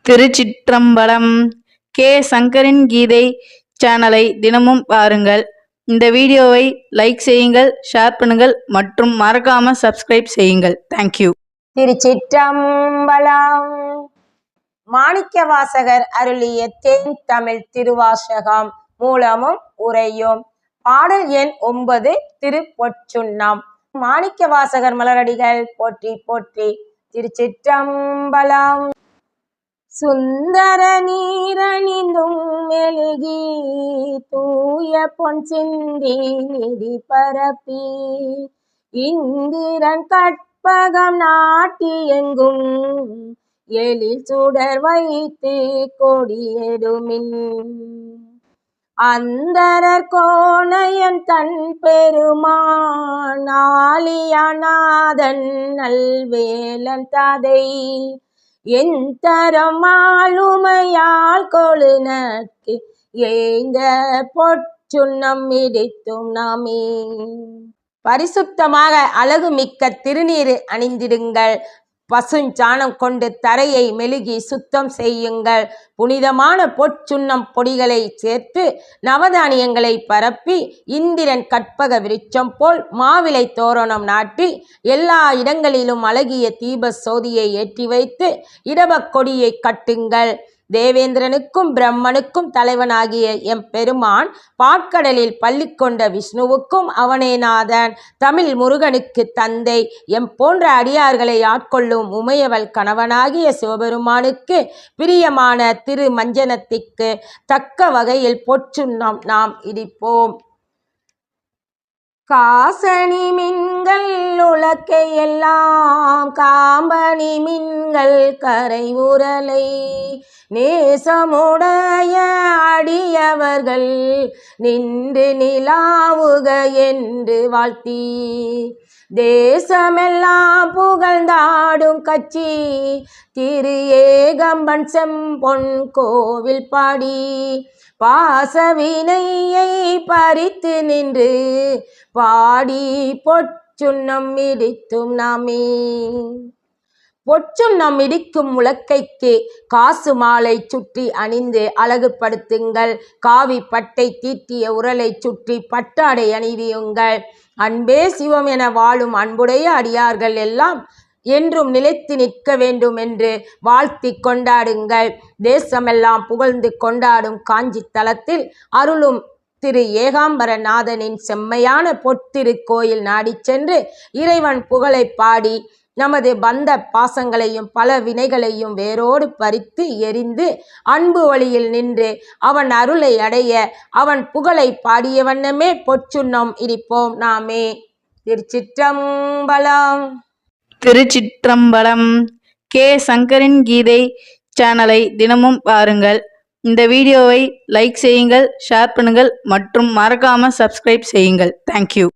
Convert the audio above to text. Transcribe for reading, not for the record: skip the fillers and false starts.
திருச்சிற்றம்பலம். K. சங்கரின் கீதை சேனலை தினமும் பாருங்கள். இந்த வீடியோவை லைக் செய்யுங்கள், ஷேர் பண்ணுங்கள் மற்றும் மறக்காம சப்ஸ்கிரைப் செய்யுங்கள். தேங்க்யூ. திருச்சிற்றம்பலம். மாணிக்கவாசகர் அருளிய தேன் தமிழ் திருவாசகம் மூலமும் உரையும். பாடல் எண் 9. திருப்பொற்சுண்ணம். மாணிக்கவாசகர் மலரடிகள் போற்றி போற்றி. திருச்சிற்றம்பலம். சுந்தர நீரணிந்தும் மெழுகி தூய பொன் சிந்தி நிதி பரப்பி இந்திரன் கற்பகம் நாட்டி எங்கும் எழில் சுடர் வைத்து கொடியெடுமின் அந்தரர் கோணையன் தன் பெருமான் ஆலியாநாதன் நல்வேலன் தாதை என் தரம் ஆளுமையால் கொழு நட்கு ஏந்த பொற்சுண்ணம் இடித்தும் நாமே. பரிசுத்தமாக அழகு மிக்க திருநீர் அணிந்திடுங்கள். பசுஞ்சாணம் கொண்டு தரையை மெழுகி சுத்தம் செய்யுங்கள். புனிதமான பொற்சுண்ணம் பொடிகளை சேர்த்து நவதானியங்களை பரப்பி இந்திரன் கற்பக விருட்சம் போல் மாவிலை தோரணம் நாட்டி எல்லா இடங்களிலும் அழகிய தீப சோதியை ஏற்றி வைத்து இடபக் கொடியை கட்டுங்கள். தேவேந்திரனுக்கும் பிரம்மனுக்கும் தலைவனாகிய எம் பெருமான் பாற்கடலில் பள்ளி கொண்ட விஷ்ணுவுக்கும் அவனே நாதன். தமிழ் முருகனுக்கு தந்தை. எம் போன்ற அடியார்களை ஆட்கொள்ளும் உமையவள் கணவனாகிய சிவபெருமானுக்கு பிரியமான திரு மஞ்சனத்திற்கு தக்க வகையில் பொற்சுண்ணம் நாம் இடிப்போம். காசனி மின்கள் உலக்கை எல்லாம் காம்பனி மின்கள் கரை உரலை நேசமுடைய அடியவர்கள் நின்று நிலாவுக என்று வாழ்த்தி தேசமெல்லாம் புகழ்ந்தாடும் கட்சி திரு ஏகம்பன் செம்பொன் கோவில் பாடி பாசவினையை பறித்து நின்று பாடி பொற்சுண்ணம் இடித்தும் நாமே. பொற்சுண்ணம் இடிக்கும் முழக்கைக்கு காசு மாலை சுற்றி அணிந்து அழகுபடுத்துங்கள். காவி பட்டை தீட்டிய உரலை சுற்றி பட்டாடை அணிவியுங்கள். அன்பே சிவம் என வாழும் அன்புடைய அடியார்கள் எல்லாம் என்றும் நிலைத்து நிற்க வேண்டும் என்று வாழ்த்தி கொண்டாடுங்கள். தேசமெல்லாம் புகழ்ந்து கொண்டாடும் காஞ்சி தலத்தில் அருளும் திரு ஏகாம்பரநாதனின் செம்மையான பொற்திரு கோயில் நாடி சென்று இறைவன் புகழை பாடி நமது பந்த பாசங்களையும் பல வினைகளையும் வேரோடு பறித்து எரிந்து அன்பு வழியில் நின்று அவன் அருளை அடைய அவன் புகழை பாடிய வண்ணமே பொற்சுண்ணம் இடிப்போம் நாமே. திருச்சிற்றம்பலம். திருச்சிற்றம்பலம். கே. சங்கரின் கீதை சேனலை தினமும் பாருங்கள். இந்த வீடியோவை லைக் செய்யுங்கள், ஷேர் பண்ணுங்கள் மற்றும் மறக்காம சப்ஸ்கிரைப் செய்யுங்கள். தேங்க்யூ.